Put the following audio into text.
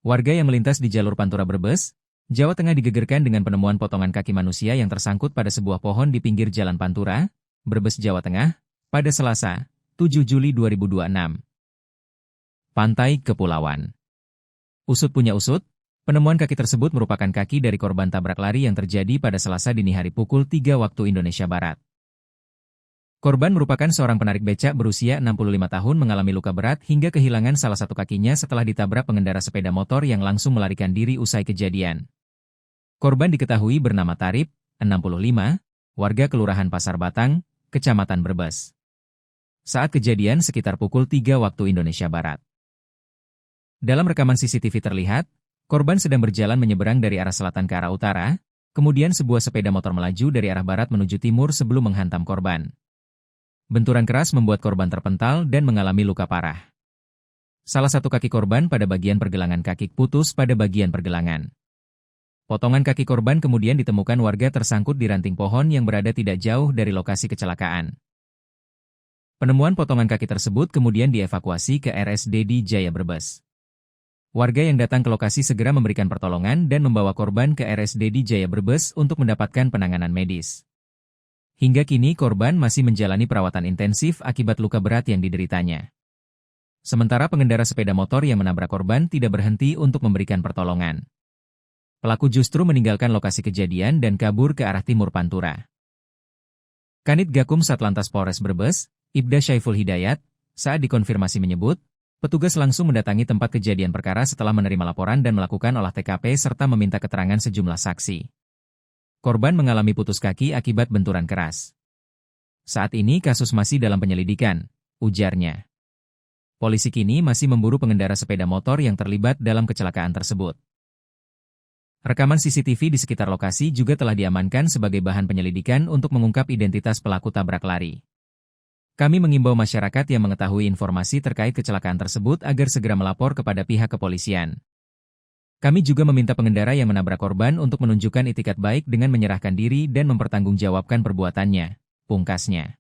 Warga yang melintas di jalur Pantura Brebes, Jawa Tengah digegerkan dengan penemuan potongan kaki manusia yang tersangkut pada sebuah pohon di pinggir Jalan Pantura, Brebes, Jawa Tengah, pada Selasa, 7 Juli 2026. Pantai Kepulauan. Usut punya usut, penemuan kaki tersebut merupakan kaki dari korban tabrak lari yang terjadi pada Selasa dini hari pukul 3 waktu Indonesia Barat. Korban merupakan seorang penarik becak berusia 65 tahun mengalami luka berat hingga kehilangan salah satu kakinya setelah ditabrak pengendara sepeda motor yang langsung melarikan diri usai kejadian. Korban diketahui bernama Tarip, 65, warga Kelurahan Pasar Batang, Kecamatan Brebes. Saat kejadian sekitar pukul 3 waktu Indonesia Barat. Dalam rekaman CCTV terlihat, korban sedang berjalan menyeberang dari arah selatan ke arah utara, kemudian sebuah sepeda motor melaju dari arah barat menuju timur sebelum menghantam korban. Benturan keras membuat korban terpental dan mengalami luka parah. Salah satu kaki korban pada bagian pergelangan kaki putus pada bagian pergelangan. Potongan kaki korban kemudian ditemukan warga tersangkut di ranting pohon yang berada tidak jauh dari lokasi kecelakaan. Penemuan potongan kaki tersebut kemudian dievakuasi ke RSD di Jaya Brebes. Warga yang datang ke lokasi segera memberikan pertolongan dan membawa korban ke RSD di Jaya Brebes untuk mendapatkan penanganan medis. Hingga kini korban masih menjalani perawatan intensif akibat luka berat yang dideritanya. Sementara pengendara sepeda motor yang menabrak korban tidak berhenti untuk memberikan pertolongan. Pelaku justru meninggalkan lokasi kejadian dan kabur ke arah timur Pantura. Kanit Gakum Satlantas Polres Brebes, Ibda Syaiful Hidayat, saat dikonfirmasi menyebut, petugas langsung mendatangi tempat kejadian perkara setelah menerima laporan dan melakukan olah TKP serta meminta keterangan sejumlah saksi. Korban mengalami putus kaki akibat benturan keras. Saat ini kasus masih dalam penyelidikan, ujarnya. Polisi kini masih memburu pengendara sepeda motor yang terlibat dalam kecelakaan tersebut. Rekaman CCTV di sekitar lokasi juga telah diamankan sebagai bahan penyelidikan untuk mengungkap identitas pelaku tabrak lari. Kami mengimbau masyarakat yang mengetahui informasi terkait kecelakaan tersebut agar segera melapor kepada pihak kepolisian. Kami juga meminta pengendara yang menabrak korban untuk menunjukkan itikat baik dengan menyerahkan diri dan mempertanggungjawabkan perbuatannya, pungkasnya.